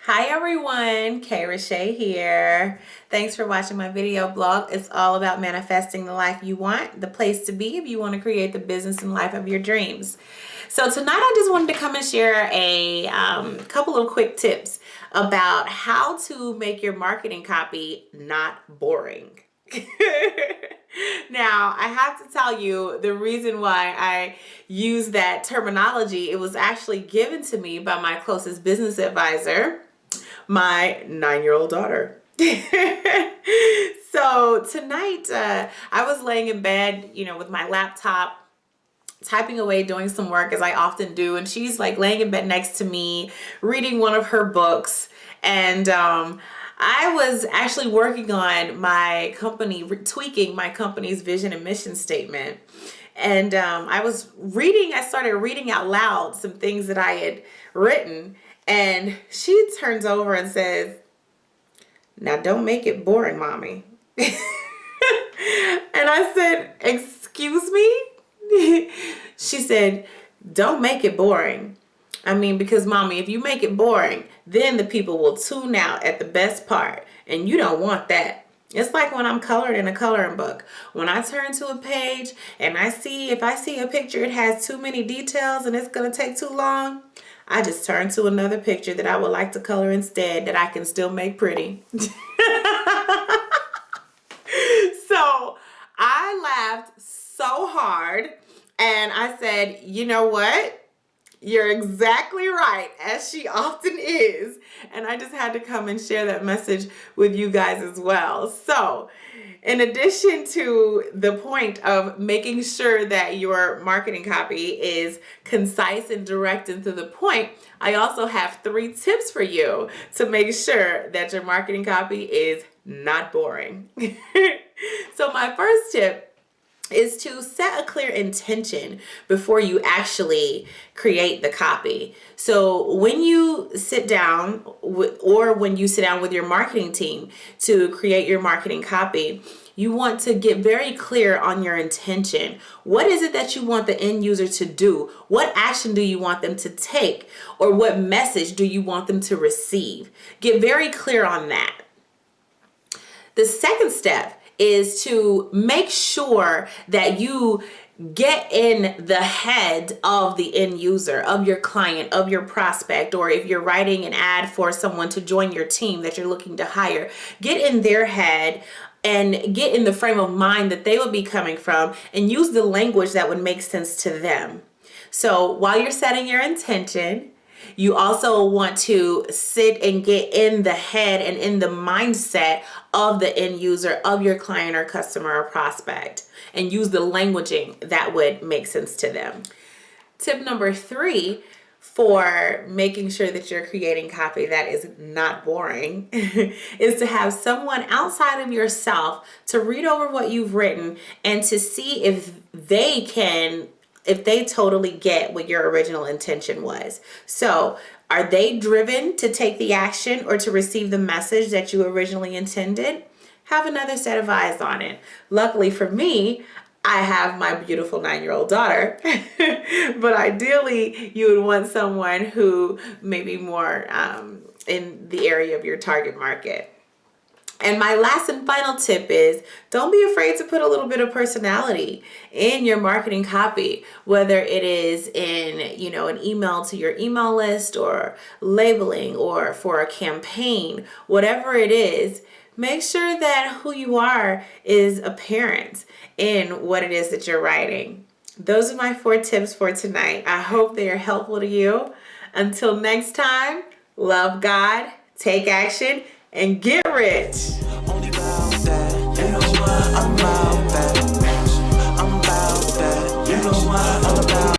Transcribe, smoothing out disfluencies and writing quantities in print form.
Hi everyone, Kay Rashay here. Thanks for watching my video blog. It's all about manifesting the life you want, the place to be if you want to create the business and life of your dreams. So tonight I just wanted to come and share a couple of quick tips about how to make your marketing copy not boring. Now, I have to tell you the reason why I use that terminology. It was actually given to me by my closest business advisor, my 9-year-old daughter. So tonight, I was laying in bed, with my laptop, typing away, doing some work as I often do. And she's like laying in bed next to me, reading one of her books. And I was actually working on my company, tweaking my company's vision and mission statement. And I started reading out loud some things that I had written. And she turns over and says, "Now don't make it boring, mommy." And I said, "Excuse me?" She said, "Don't make it boring. I mean, because mommy, if you make it boring, then the people will tune out at the best part. And you don't want that. It's like when I'm colored in a coloring book. When I turn to a page and if I see a picture, it has too many details and it's going to take too long, I just turn to another picture that I would like to color instead that I can still make pretty." So I laughed so hard and I said, "You know what? You're exactly right," as she often is. And I just had to come and share that message with you guys as well. So in addition to the point of making sure that your marketing copy is concise and direct and to the point, I also have 3 tips for you to make sure that your marketing copy is not boring. So my first tip is to set a clear intention before you actually create the copy. So when you sit down with your marketing team to create your marketing copy, you want to get very clear on your intention. What is it that you want the end user to do? What action do you want them to take? Or what message do you want them to receive? Get very clear on that. The second step is to make sure that you get in the head of the end user, of your client, of your prospect, or if you're writing an ad for someone to join your team that you're looking to hire, get in their head and get in the frame of mind that they would be coming from and use the language that would make sense to them. So while you're setting your intention, you also want to sit and get in the head and in the mindset of the end user, of your client or customer or prospect, and use the languaging that would make sense to them. Tip number 3 for making sure that you're creating copy that is not boring is to have someone outside of yourself to read over what you've written and to see if they totally get what your original intention was. So are they driven to take the action or to receive the message that you originally intended? Have another set of eyes on it. Luckily for me, I have my beautiful 9-year-old daughter, but ideally you would want someone who may be more in the area of your target market. And my last and final tip is don't be afraid to put a little bit of personality in your marketing copy, whether it is in, an email to your email list or labeling or for a campaign, whatever it is. Make sure that who you are is apparent in what it is that you're writing. Those are my 4 tips for tonight. I hope they are helpful to you. Until next time, love God, take action, and get rich. Only about that, you know what?